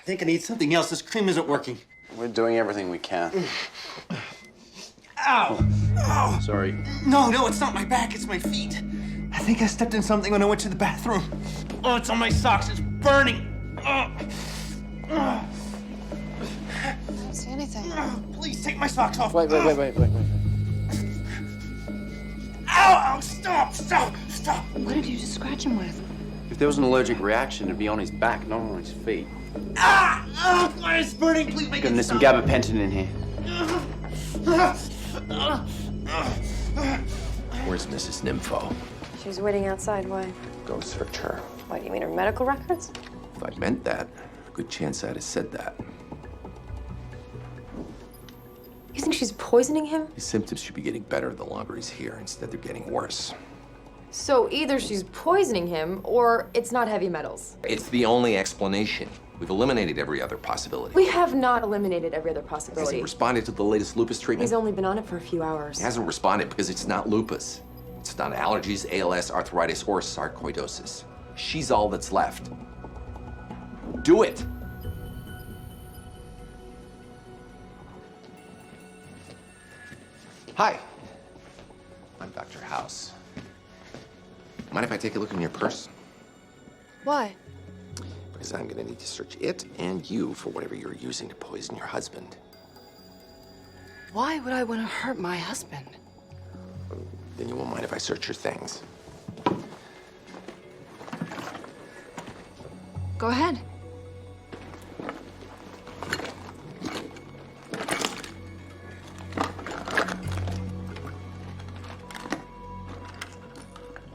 think I need something else. This cream isn't working. We're doing everything we can. Ow! Oh. Sorry. No, it's not my back, it's my feet. I think I stepped in something when I went to the bathroom. Oh, it's on my socks, it's burning. I don't see anything. Please take my socks off. Wait. Ow, stop. What did you just scratch him with? If there was an allergic reaction, it'd be on his back, not on his feet. It's burning, please make it There's some stop. gabapentin in here. Where's Mrs. Nympho? She's waiting outside. Why? Go search her. Why, do you mean her medical records? If I meant that, good chance I'd have said that. You think she's poisoning him? His symptoms should be getting better the longer he's here. Instead, they're getting worse. So either she's poisoning him, or it's not heavy metals. It's the only explanation. We've eliminated every other possibility. We have not eliminated every other Has possibility. he responded to the latest lupus treatment? He's only been on it for a few hours. He hasn't responded because it's not lupus. It's not allergies, ALS, arthritis, or sarcoidosis. She's all that's left. Do it! Hi. I'm Dr. House. Mind if I take a look in your purse? Why? Because I'm gonna need to search it and you for whatever you're using to poison your husband. Why would I want to hurt my husband? Then you won't mind if I search your things. Go ahead.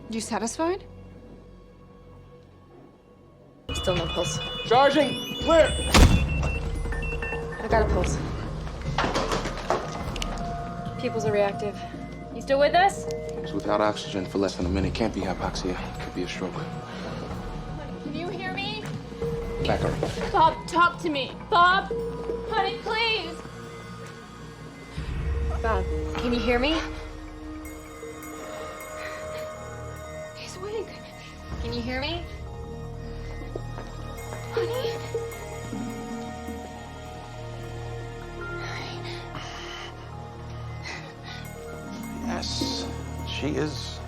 You satisfied? Still no pulse. Charging! Clear! I got a pulse. Pupils are reactive. You still with us? He's without oxygen for less than a minute. Can't be hypoxia. Could be a stroke. Can you hear me? Back up. Bob, talk to me. Bob! Honey, please! Bob, can you hear me? He's awake. Can you hear me? Honey? Yes, she is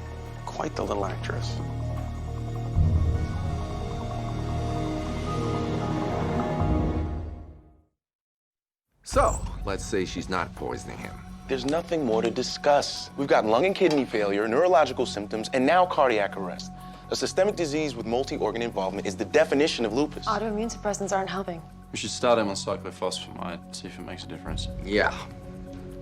quite the little actress. So, let's say she's not poisoning him. There's nothing more to discuss. We've got lung and kidney failure, neurological symptoms, and now cardiac arrest. A systemic disease with multi-organ involvement is the definition of lupus. Autoimmune suppressants aren't helping. We should start him on cyclophosphamide, see if it makes a difference. Yeah.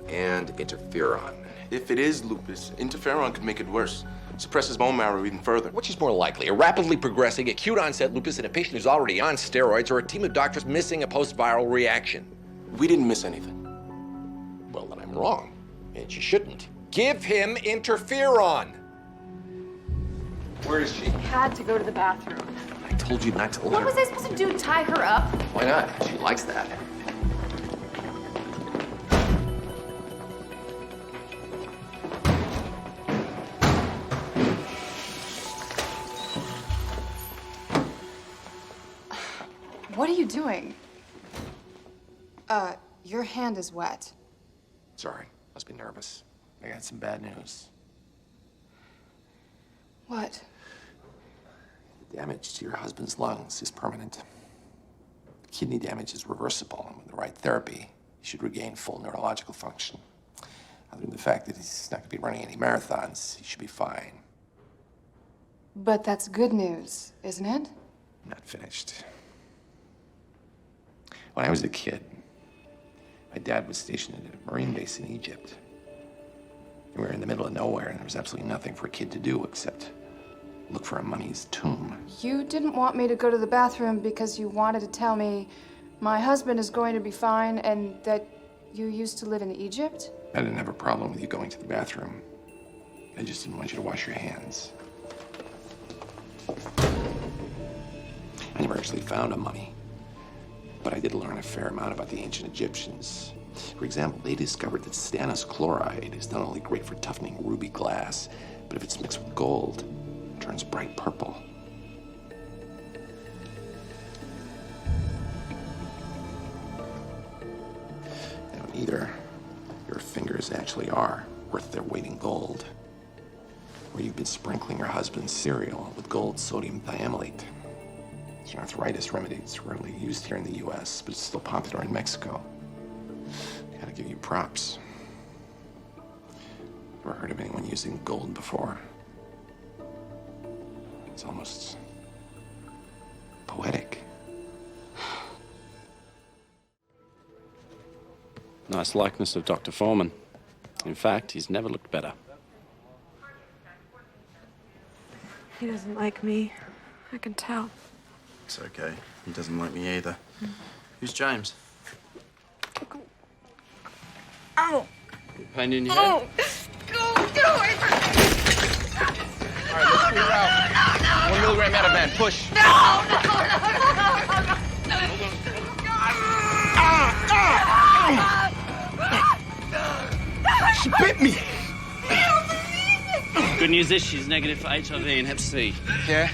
And interferon. If it is lupus, interferon could make it worse. Suppresses bone marrow even further. Which is more likely, a rapidly progressing acute onset lupus in a patient who's already on steroids, or a team of doctors missing a post-viral reaction? We didn't miss anything. Well, then I'm wrong, and you shouldn't. Give him interferon! Where is she? Had to go to the bathroom. I told you not to let What her. was I supposed to do? Tie her up? Why not? She likes that. What are you doing? Your hand is wet. Sorry, must be nervous. I got some bad news. What? The damage to your husband's lungs is permanent. Kidney damage is reversible, and with the right therapy, he should regain full neurological function. Other than the fact that he's not going to be running any marathons, he should be fine. But that's good news, isn't it? I'm not finished. When I was a kid, my dad was stationed at a Marine base in Egypt. We were in the middle of nowhere, and there was absolutely nothing for a kid to do except look for a mummy's tomb. You didn't want me to go to the bathroom because you wanted to tell me my husband is going to be fine and that you used to live in Egypt? I didn't have a problem with you going to the bathroom. I just didn't want you to wash your hands. I never actually found a mummy, but I did learn a fair amount about the ancient Egyptians. For example, they discovered that stannous chloride is not only great for toughening ruby glass, but if it's mixed with gold, it turns bright purple. Either your fingers actually are worth their weight in gold, or you've been sprinkling your husband's cereal with gold sodium thiamylate. It's an arthritis remedy. It's rarely used here in the US, but it's still popular in Mexico. Gotta give you props. Ever heard of anyone using gold before? It's almost poetic. Nice likeness of Dr. Foreman. In fact, he's never looked better. He doesn't like me. I can tell. It's okay. He doesn't like me either. Who's James? Ow! Pain in your head? Oh! Get away from me! All right, let's clear out. 1 milligram Ativan, push. She bit me. Good news is she's negative for HIV and Hep C. Yeah?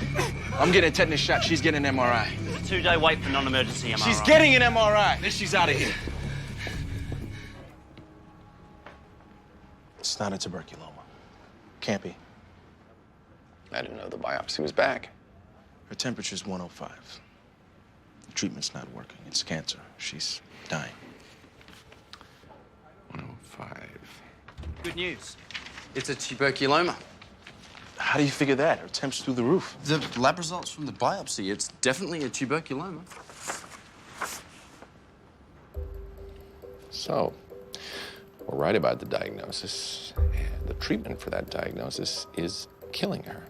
I'm getting a tetanus shot. She's getting an MRI. There's a 2-day wait for non-emergency MRI. She's getting an MRI. Then she's out of here. It's not a tuberculoma. Can't be. I didn't know the biopsy was back. Her temperature's 105. The treatment's not working. It's cancer. She's dying. 105. Good news. It's a tuberculoma. How do you figure that? Her temp's through the roof. The lab results from the biopsy, it's definitely a tuberculoma. So, we're right about the diagnosis, and the treatment for that diagnosis is killing her.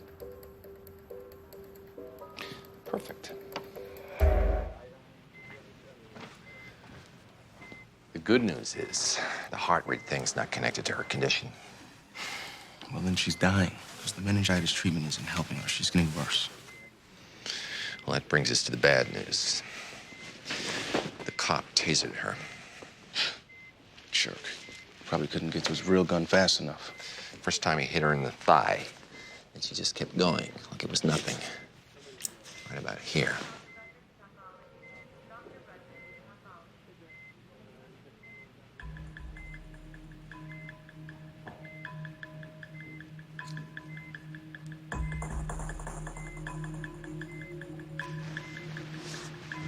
Perfect. The good news is the heart rate thing's not connected to her condition. Well, then she's dying because the meningitis treatment isn't helping her. She's getting worse. Well, that brings us to the bad news. The cop tasered her. Jerk. Probably couldn't get to his real gun fast enough. First time he hit her in the thigh, and she just kept going like it was nothing. Right about here.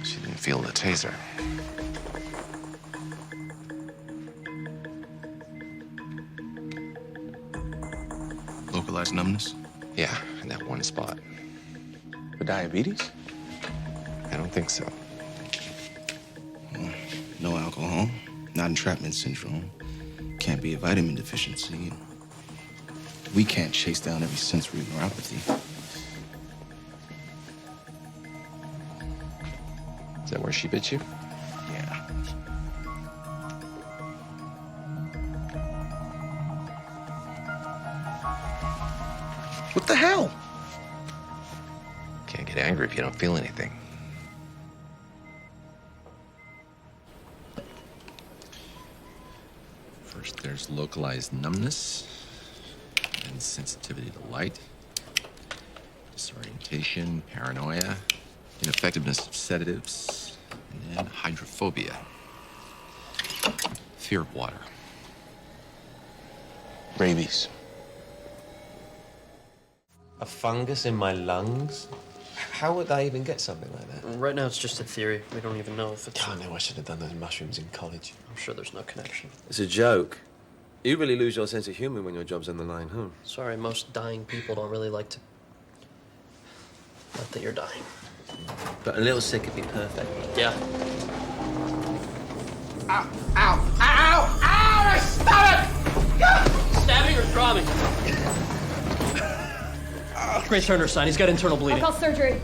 She didn't feel the taser. Localized numbness? Yeah, in that one spot. For diabetes? I don't think so. Well, no alcohol, not entrapment syndrome. Can't be a vitamin deficiency. We can't chase down every sensory neuropathy. Is that where she bit you? Yeah. What the hell? Can't get angry if you don't feel anything. First, there's localized numbness, and sensitivity to light, disorientation, paranoia, ineffectiveness of sedatives, and hydrophobia. Fear of water. Rabies. A fungus in my lungs? How would I even get something like that? Right now, it's just a theory. We don't even know if it's... I know I should have done those mushrooms in college. I'm sure there's no connection. It's a joke. You really lose your sense of humor when your job's on the line, huh? Sorry, most dying people don't really like to... Not that you're dying. But a little sick would be perfect. Yeah. Ow! Ow! Ow! Ow! My stomach! Stabbing or throbbing? Great Turner sign. He's got internal bleeding. I'll call surgery.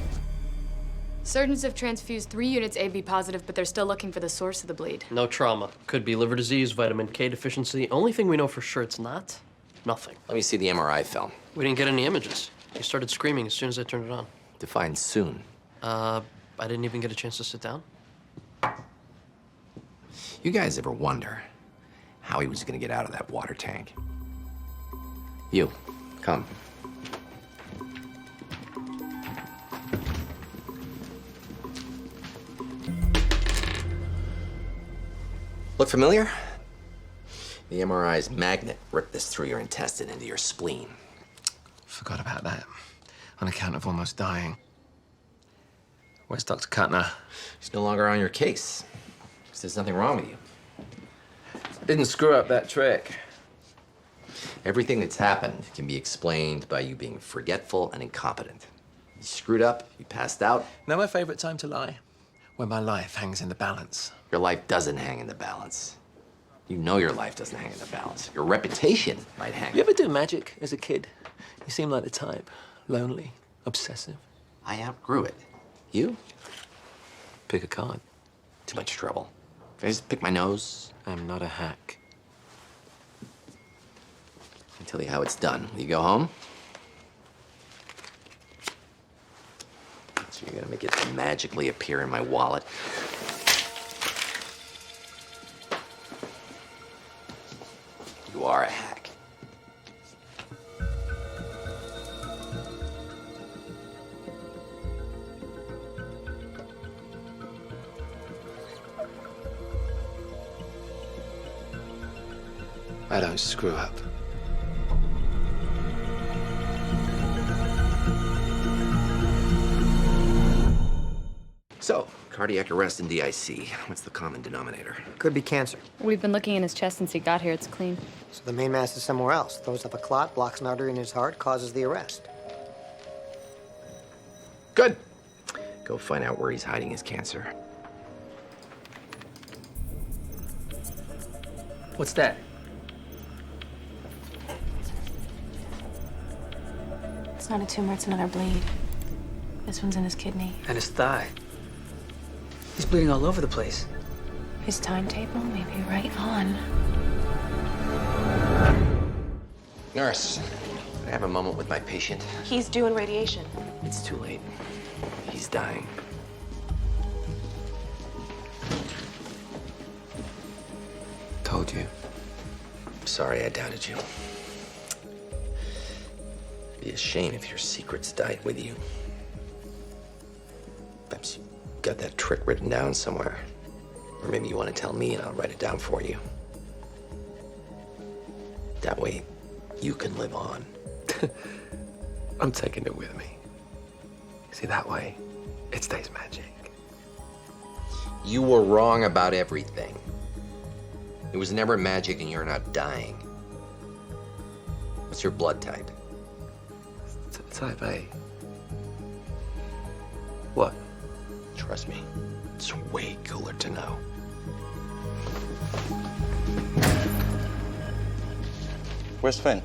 Surgeons have transfused 3 units AB positive, but they're still looking for the source of the bleed. No trauma. Could be liver disease, vitamin K deficiency. Only thing we know for sure it's not, nothing. Let me see the MRI film. We didn't get any images. He started screaming as soon as I turned it on. Define soon. I didn't even get a chance to sit down. You guys ever wonder how he was gonna get out of that water tank? You, come. Look familiar? The MRI's magnet ripped this through your intestine into your spleen. Forgot about that. On account of almost dying. Where's Dr. Kuttner? He's no longer on your case. There's nothing wrong with you. Didn't screw up that trick. Everything that's happened can be explained by you being forgetful and incompetent. You screwed up, you passed out. Know my favorite time to lie? When my life hangs in the balance. Your life doesn't hang in the balance. You know your life doesn't hang in the balance. Your reputation might hang. You ever do magic as a kid? You seem like the type. Lonely, obsessive. I outgrew it. You? Pick a card. Too much trouble. If I just pick my nose, I'm not a hack. I'll tell you how it's done. Will you go home? So you're gonna make it magically appear in my wallet. You are a hack. I don't screw up. So, cardiac arrest and DIC. What's the common denominator? Could be cancer. We've been looking in his chest since he got here. It's clean. So the main mass is somewhere else. Throws up a clot, blocks an artery in his heart, causes the arrest. Good. Go find out where he's hiding his cancer. What's that? It's not a tumor, it's another bleed. This one's in his kidney. And his thigh. He's bleeding all over the place. His timetable may be right on. Nurse, can I have a moment with my patient? He's doing radiation. It's too late. He's dying. Told you. Sorry I doubted you. It'd be a shame if your secrets died with you. Perhaps you got that trick written down somewhere. Or maybe you want to tell me and I'll write it down for you. That way, you can live on. I'm taking it with me. See, that way, it stays magic. You were wrong about everything. It was never magic and you're not dying. What's your blood type? Type A. What? Trust me, it's way cooler to know. Where's Finn?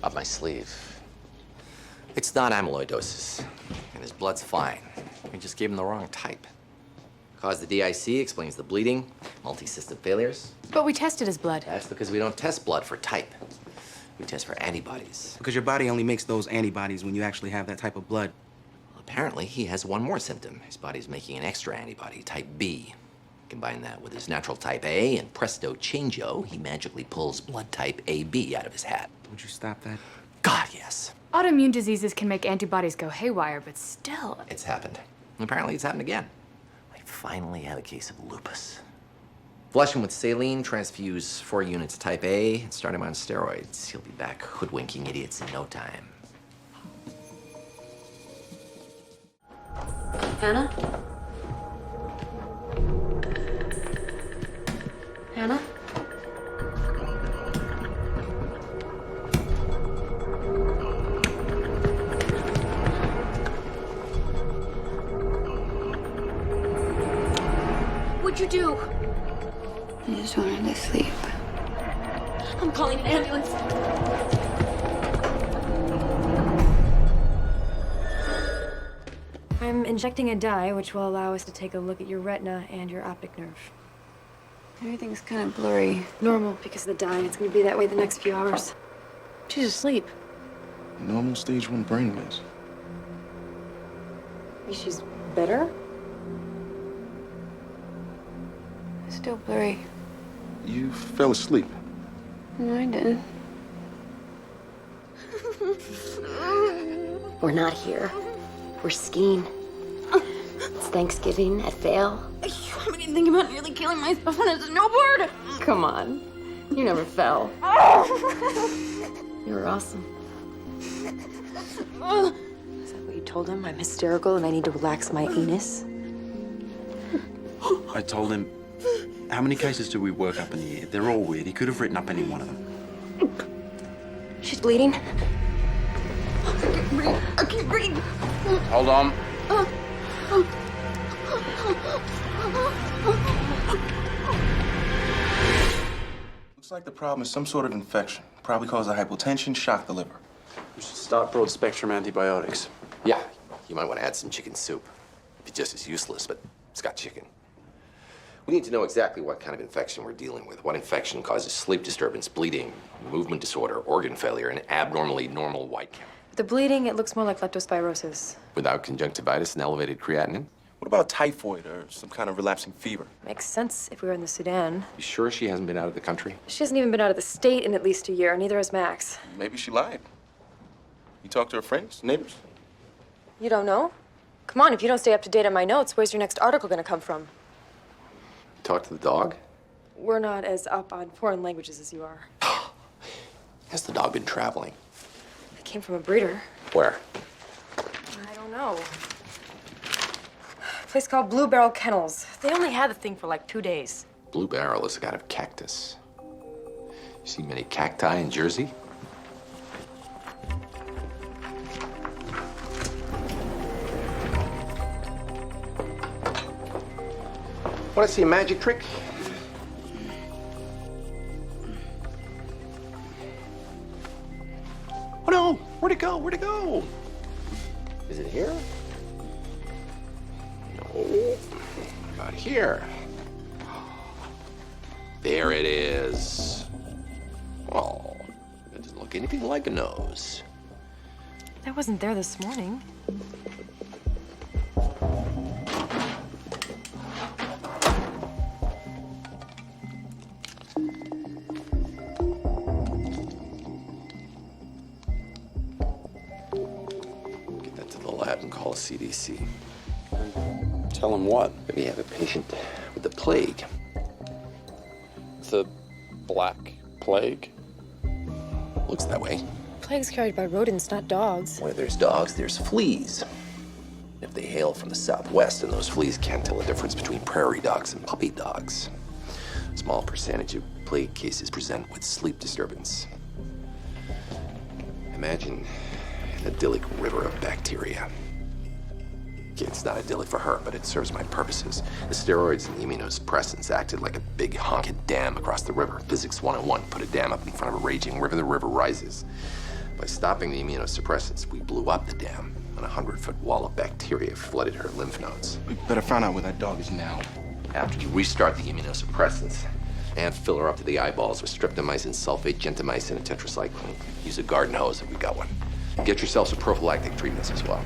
Up my sleeve. It's not amyloidosis, and his blood's fine. We just gave him the wrong type. Caused the DIC, explains the bleeding, multi-system failures. But we tested his blood. That's because we don't test blood for type. We test for antibodies. Because your body only makes those antibodies when you actually have that type of blood. Well, apparently, he has one more symptom. His body's making an extra antibody, type B. Combine that with his natural type A, and presto changeo, he magically pulls blood type AB out of his hat. Would you stop that? God, yes. Autoimmune diseases can make antibodies go haywire, but still. It's happened. Apparently, it's happened again. I finally have a case of lupus. Flush him with saline, transfuse 4 units type A, and start him on steroids. He'll be back hoodwinking idiots in no time. Hannah? Hannah? What'd you do? I just wanted to sleep. I'm calling an ambulance. I'm injecting a dye, which will allow us to take a look at your retina and your optic nerve. Everything's kind of blurry. Normal because of the dye. It's going to be that way the next few hours. She's asleep. Normal stage 1 brain waves. She's better? Still blurry. You fell asleep. No, I didn't. We're not here. We're skiing. It's Thanksgiving at Vail. I've been thinking about nearly killing myself on a snowboard. Come on. You never fell. You're awesome. Is that what you told him? I'm hysterical and I need to relax my anus? I told him, how many cases do we work up in a year? They're all weird. He could have written up any one of them. She's bleeding. I can't breathe. Hold on. Looks like the problem is some sort of infection. Probably caused by hypotension, shock the liver. We should start broad-spectrum antibiotics. Yeah, you might want to add some chicken soup. It'd be just as useless, but it's got chicken. We need to know exactly what kind of infection we're dealing with. What infection causes sleep disturbance, bleeding, movement disorder, organ failure, and abnormally normal white count. The bleeding, it looks more like leptospirosis. Without conjunctivitis and elevated creatinine? What about typhoid or some kind of relapsing fever? Makes sense if we were in the Sudan. You sure she hasn't been out of the country? She hasn't even been out of the state in at least a year, neither has Max. Maybe she lied. You talk to her friends, neighbors? You don't know? Come on, if you don't stay up to date on my notes, where's your next article gonna come from? Talk to the dog? We're not as up on foreign languages as you are. Has the dog been traveling? It came from a breeder. Where? I don't know. A place called Blue Barrel Kennels. They only had the thing for like 2 days. Blue Barrel is a kind of cactus. You see many cacti in Jersey? Want to see a magic trick? Oh no! Where'd it go? Where'd it go? Is it here? No. About here. There it is. Oh, it doesn't look anything like a nose. That wasn't there this morning. Call CDC. Tell them what? That we have a patient with the plague. The Black Plague? Looks that way. Plague's carried by rodents, not dogs. Where there's dogs, there's fleas. If they hail from the southwest, and those fleas can't tell the difference between prairie dogs and puppy dogs. A small percentage of plague cases present with sleep disturbance. Imagine an idyllic river of bacteria. It's not idyllic for her, but it serves my purposes. The steroids and the immunosuppressants acted like a big honking dam across the river. Physics 101, put a dam up in front of a raging river, the river rises. By stopping the immunosuppressants, we blew up the dam, and a 100-foot wall of bacteria flooded her lymph nodes. We better find out where that dog is now. After you restart the immunosuppressants, and fill her up to the eyeballs with streptomycin, sulfate, gentamicin, and tetracycline. Use a garden hose if we got one. Get yourself some prophylactic treatments as well.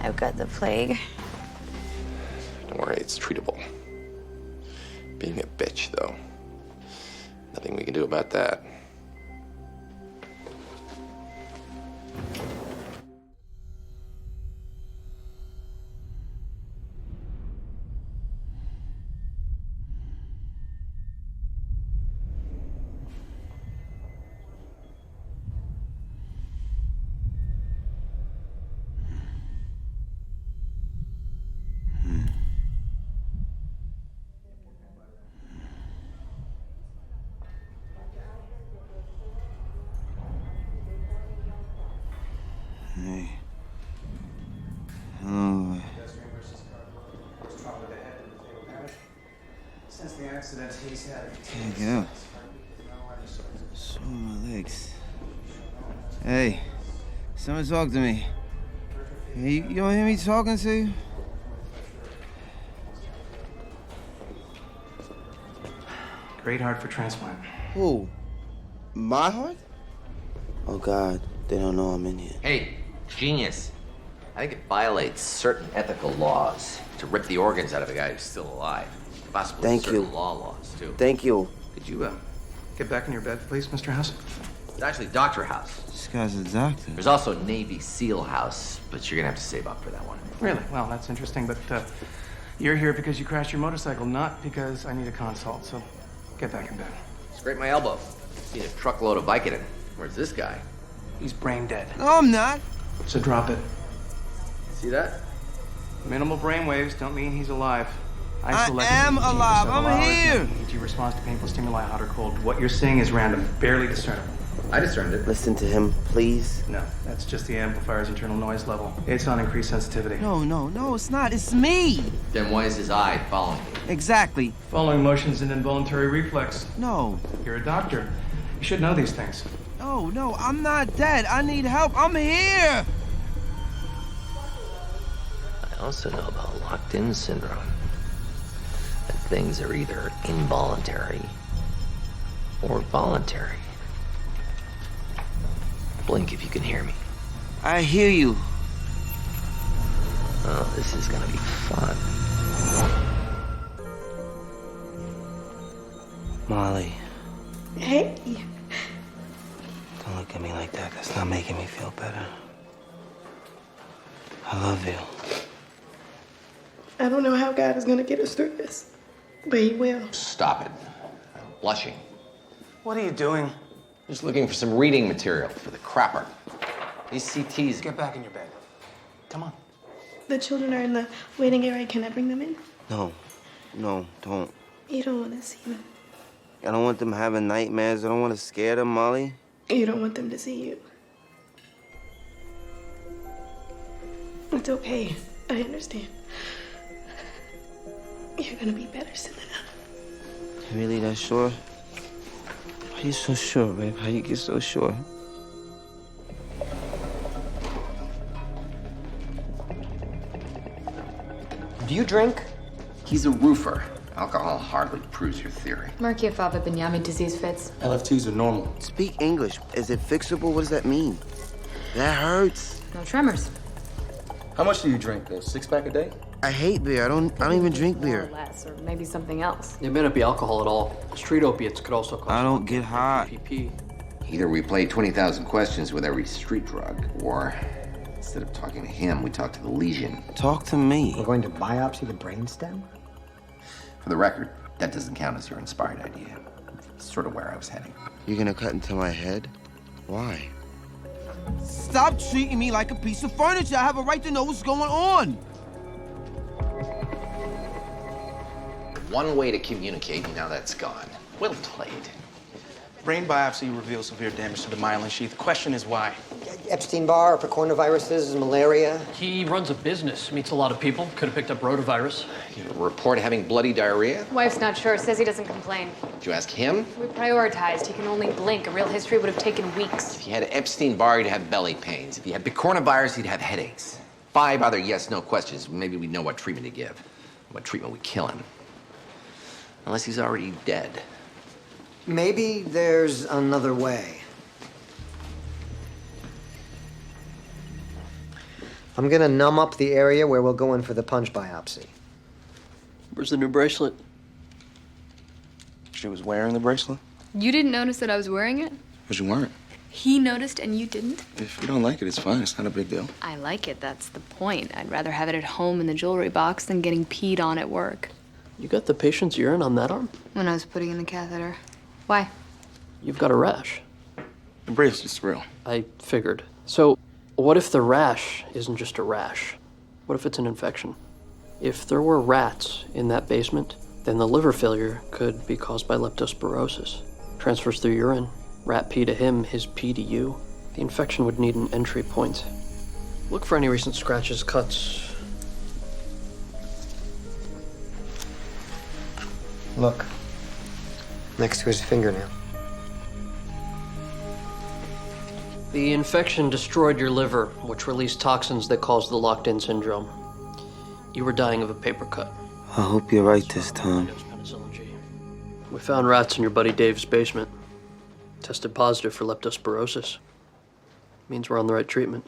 I've got the plague. Don't worry, it's treatable. Being a bitch, though. Nothing we can do about that. Hey. Hello. Since the accident, he's had it. Can't get up. Sore my legs. Hey, someone talk to me. Hey, you don't hear me talking to you? Great heart for transplant. Who? My heart? Oh, God. They don't know I'm in here. Hey, genius. I think it violates certain ethical laws to rip the organs out of a guy who's still alive. Possibly Thank certain you. laws, too. Thank you. Could you, Get back in your bed, please, Mr. House. It's actually Dr. House. This guy's a doctor. There's also Navy SEAL House, but you're gonna have to save up for that one. Really? Well, that's interesting, but You're here because you crashed your motorcycle, not because I need a consult, so get back in bed. Scrape my elbow. Need a truckload of Vicodin. Where's this guy? He's brain dead. No, I'm not. So drop it. See that? Minimal brain waves don't mean he's alive. I am alive. I'm here. EEG responds to painful stimuli, hot or cold. What you're seeing is random, barely discernible. I discerned it. Listen to him, please. No, that's just the amplifier's internal noise level. It's on increased sensitivity. No, it's not. It's me. Then why is his eye following me? Exactly. Following motion's an involuntary reflex. No. You're a doctor. You should know these things. No, I'm not dead. I need help. I'm here. I also know about locked-in syndrome. That things are either involuntary or voluntary. Blink if you can hear me. I hear you. Oh, this is gonna be fun. Molly. Hey. Don't look at me like that. That's not making me feel better. I love you. I don't know how God is gonna get us through this, but He will. Stop it. I'm blushing. What are you doing? Just looking for some reading material for the crapper. These CTs. Get back in your bed. Come on. The children are in the waiting area. Can I bring them in? No, don't. You don't want to see them. I don't want them having nightmares. I don't want to scare them, Molly. You don't want them to see you. It's okay. I understand. You're gonna be better soon enough. Really, that sure? How you so sure, babe? How you get so sure? Do you drink? He's a roofer. Alcohol hardly proves your theory. Murky-Fava-Binyami disease fits. LFTs are normal. Speak English. Is it fixable? What does that mean? That hurts. No tremors. How much do you drink, though? 6-pack a day? I hate beer. I don't even drink More or beer. less, or maybe something else. It may not be alcohol at all. Street opiates could also cause. I don't get high. PP. Either we play 20,000 questions with every street drug, or instead of talking to him, we talk to the lesion. Talk to me. We're going to biopsy the brainstem? For the record, that doesn't count as your inspired idea. It's sort of where I was heading. You're gonna cut into my head? Why? Stop treating me like a piece of furniture. I have a right to know what's going on. One way to communicate, now that's gone. Well played. Brain biopsy reveals severe damage to the myelin sheath. The question is why? Epstein-Barr, picornaviruses, malaria. He runs a business, meets a lot of people. Could have picked up rotavirus. You report having bloody diarrhea? Wife's not sure. Says he doesn't complain. Did you ask him? We prioritized. He can only blink. A real history would have taken weeks. If he had Epstein-Barr, he'd have belly pains. If he had picornavirus, he'd have headaches. 5 other yes/no questions. Maybe we'd know what treatment to give. What treatment would kill him. Unless he's already dead. Maybe there's another way. I'm gonna numb up the area where we'll go in for the punch biopsy. Where's the new bracelet? She was wearing the bracelet? You didn't notice that I was wearing it? But you weren't. He noticed and you didn't? If you don't like it, it's fine. It's not a big deal. I like it, that's the point. I'd rather have it at home in the jewelry box than getting peed on at work. You got the patient's urine on that arm? When I was putting in the catheter. Why? You've got a rash. The bracelet's real. I figured. So, what if the rash isn't just a rash? What if it's an infection? If there were rats in that basement, then the liver failure could be caused by leptospirosis. Transfers through urine. Rat pee to him, his pee to you. The infection would need an entry point. Look for any recent scratches, cuts. Look. Next to his fingernail. The infection destroyed your liver, which released toxins that caused the locked-in syndrome. You were dying of a paper cut. I hope you're right this time. We found rats in your buddy Dave's basement. Tested positive for leptospirosis. Means we're on the right treatment.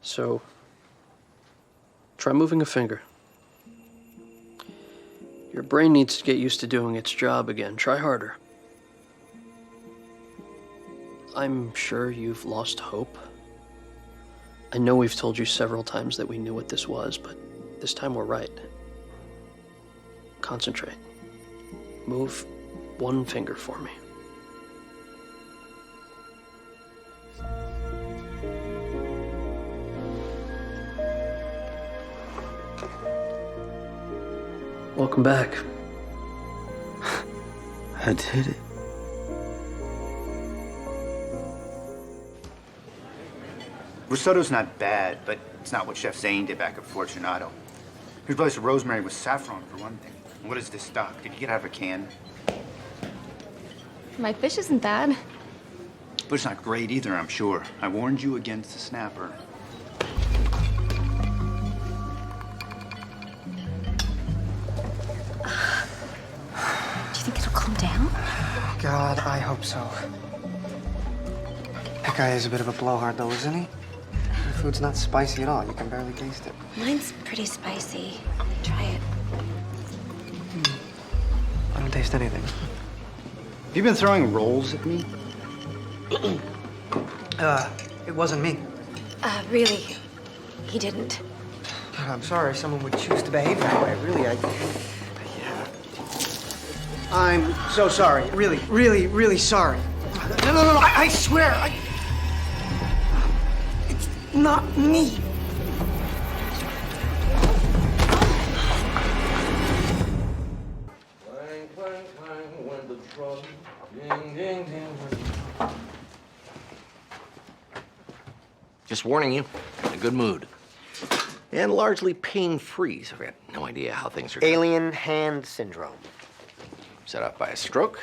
So, try moving a finger. Your brain needs to get used to doing its job again. Try harder. I'm sure you've lost hope. I know we've told you several times that we knew what this was, but This time we're right. Concentrate. Move one finger for me. Welcome back. I did it. Risotto's not bad, but it's not what Chef Zane did back at Fortunato. He replaced the rosemary with saffron, for one thing. What is this stock? Did you get out of a can? My fish isn't bad. But it's not great either, I'm sure. I warned you against the snapper. Do you think it'll calm down? God, I hope so. That guy is a bit of a blowhard, though, isn't he? The food's not spicy at all. You can barely taste it. Mine's pretty spicy. Try it. I don't taste anything. Have you been throwing rolls at me? It wasn't me. Really, he didn't. God, I'm sorry someone would choose to behave that way. Really, I'm so sorry. Really, really, really sorry. No. I swear, it's not me. Just warning you, in a good mood. And largely pain-free, so I got no idea how things are going. Alien hand syndrome. Set up by a stroke,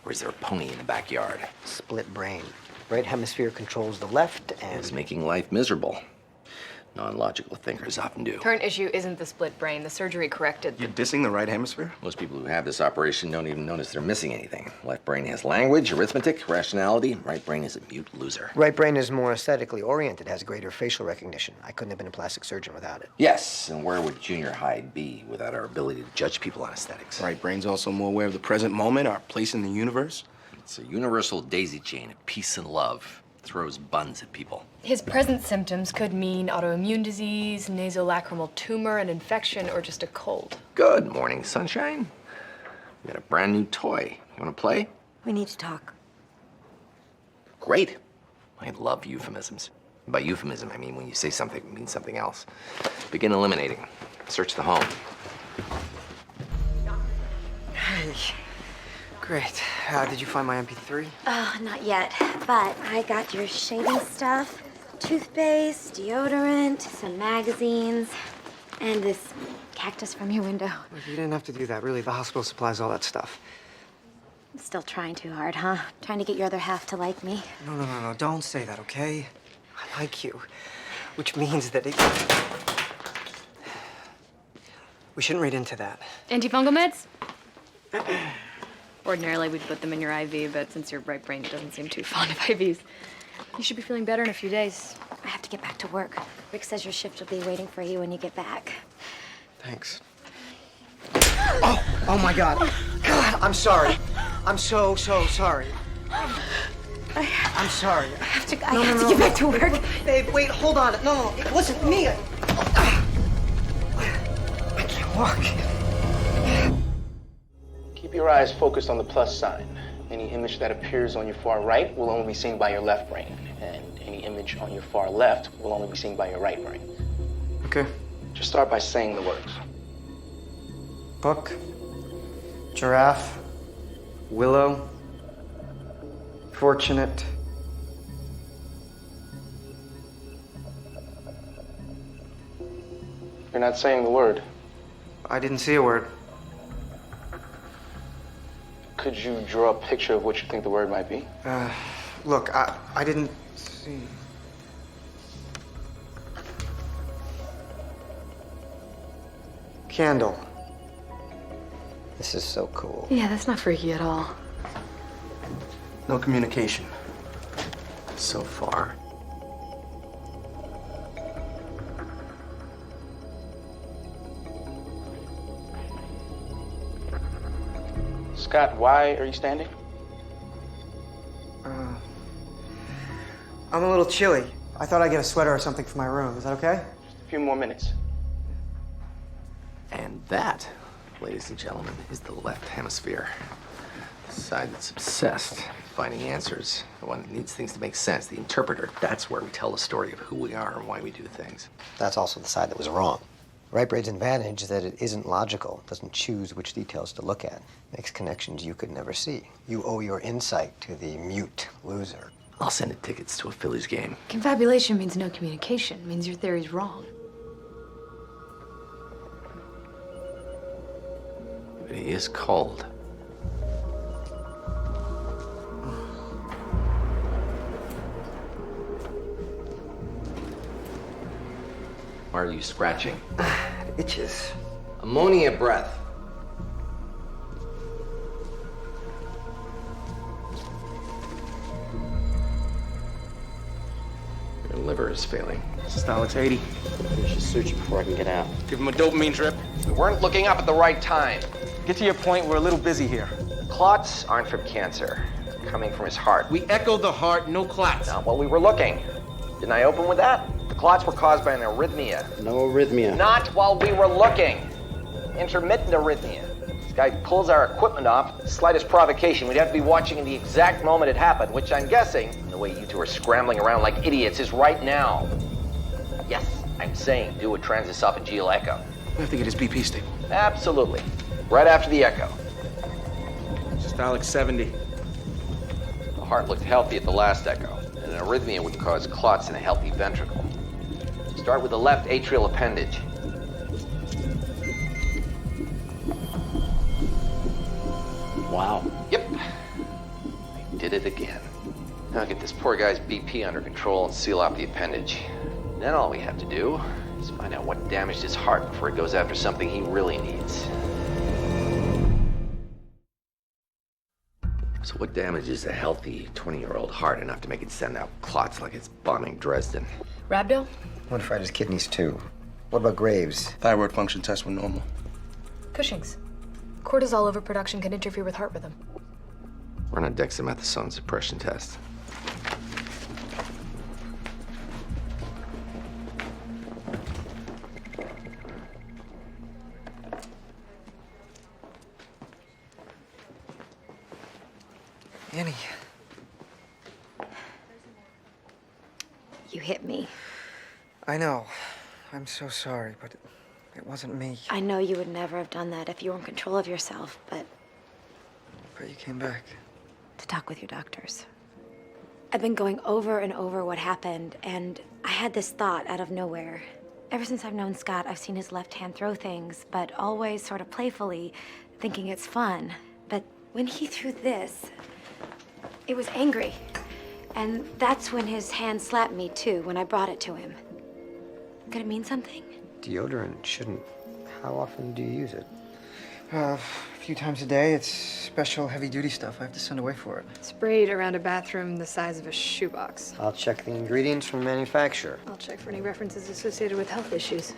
or is there a pony in the backyard? Split brain. Right hemisphere controls the left and... It's making life miserable. Non-logical thinkers often do. Current issue isn't the split brain. The surgery corrected. You're dissing the right hemisphere? Most people who have this operation don't even notice they're missing anything. Left brain has language, arithmetic, rationality. Right brain is a mute loser. Right brain is more aesthetically oriented, has greater facial recognition. I couldn't have been a plastic surgeon without it. Yes, and where would junior high be without our ability to judge people on aesthetics? Right brain's also more aware of the present moment, our place in the universe. It's a universal daisy chain of peace and love. Throws buns at people. His present symptoms could mean autoimmune disease, nasolacrimal tumor, an infection, or just a cold. Good morning, sunshine. We got a brand new toy. You want to play? We need to talk. Great. I love euphemisms. By euphemism, I mean when you say something, it means something else. Begin eliminating. Search the home. Hey. Great. Did you find my MP3? Not yet, but I got your shaving stuff, toothpaste, deodorant, some magazines, and this cactus from your window. Look, you didn't have to do that, really. The hospital supplies all that stuff. I'm still trying too hard, huh? Trying to get your other half to like me. No. Don't say that, okay? I like you. Which means that we shouldn't read into that. Antifungal meds? Ordinarily, we'd put them in your IV, but since your right brain doesn't seem too fond of IVs, you should be feeling better in a few days. I have to get back to work. Rick says your shift will be waiting for you when you get back. Thanks. Oh my God. God, I'm sorry. I'm so sorry. I'm sorry. I have to get back to work. Babe, wait, hold on. No, it wasn't me. I can't walk. Keep your eyes focused on the plus sign. Any image that appears on your far right will only be seen by your left brain, and any image on your far left will only be seen by your right brain. Okay. Just start by saying the words. Book, giraffe, willow, fortunate. You're not saying the word. I didn't see a word. Could you draw a picture of what you think the word might be? Look, I didn't see. Candle. This is so cool. Yeah, that's not freaky at all. No communication. So far. Scott, why are you standing? I'm a little chilly. I thought I'd get a sweater or something for my room. Is that okay? Just a few more minutes. And that, ladies and gentlemen, is the left hemisphere. The side that's obsessed with finding answers. The one that needs things to make sense. The interpreter. That's where we tell the story of who we are and why we do things. That's also the side that was wrong. Right brain's advantage is that it isn't logical, doesn't choose which details to look at, makes connections you could never see. You owe your insight to the mute loser. I'll send it tickets to a Phillies game. Confabulation means no communication. It means your theory's wrong. But he is cold. Why are you scratching? It itches. Ammonia breath. Your liver is failing. Systolics 80. Finish your search before I can get out. Give him a dopamine drip. We weren't looking up at the right time. Get to your point, we're a little busy here. The clots aren't from cancer. They're coming from his heart. We echoed the heart, no clots. Not while we were looking. Didn't I open with that? The clots were caused by an arrhythmia. No arrhythmia. Not while we were looking. Intermittent arrhythmia. This guy pulls our equipment off, slightest provocation. We'd have to be watching in the exact moment it happened, which I'm guessing, the way you two are scrambling around like idiots, is right now. Yes, I'm saying do a transesophageal echo. We have to get his BP stable. Absolutely. Right after the echo. Systolics 70. The heart looked healthy at the last echo, and an arrhythmia would cause clots in a healthy ventricle. Start with the left atrial appendage. Wow. Yep. I did it again. Now get this poor guy's BP under control and seal off the appendage. Then all we have to do is find out what damaged his heart before it goes after something he really needs. So what damages a healthy 20-year-old heart enough to make it send out clots like it's bombing Dresden? Rhabdo? Notified his kidneys too. What about Graves? Thyroid function tests were normal. Cushing's. Cortisol overproduction can interfere with heart rhythm. Run a dexamethasone suppression test. Annie. You hit me. I know. I'm so sorry, but it wasn't me. I know you would never have done that if you were in control of yourself, but you came back. to talk with your doctors. I've been going over and over what happened, and I had this thought out of nowhere. Ever since I've known Scott, I've seen his left hand throw things, but always sort of playfully, thinking it's fun. But when he threw this, it was angry. And that's when his hand slapped me, too, when I brought it to him. Could it mean something? Deodorant shouldn't. How often do you use it? A few times a day. It's special heavy-duty stuff. I have to send away for it. Sprayed around a bathroom the size of a shoebox. I'll check the ingredients from the manufacturer. I'll check for any references associated with health issues.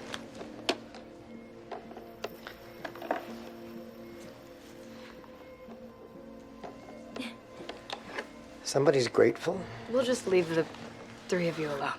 Somebody's grateful? We'll just leave the three of you alone.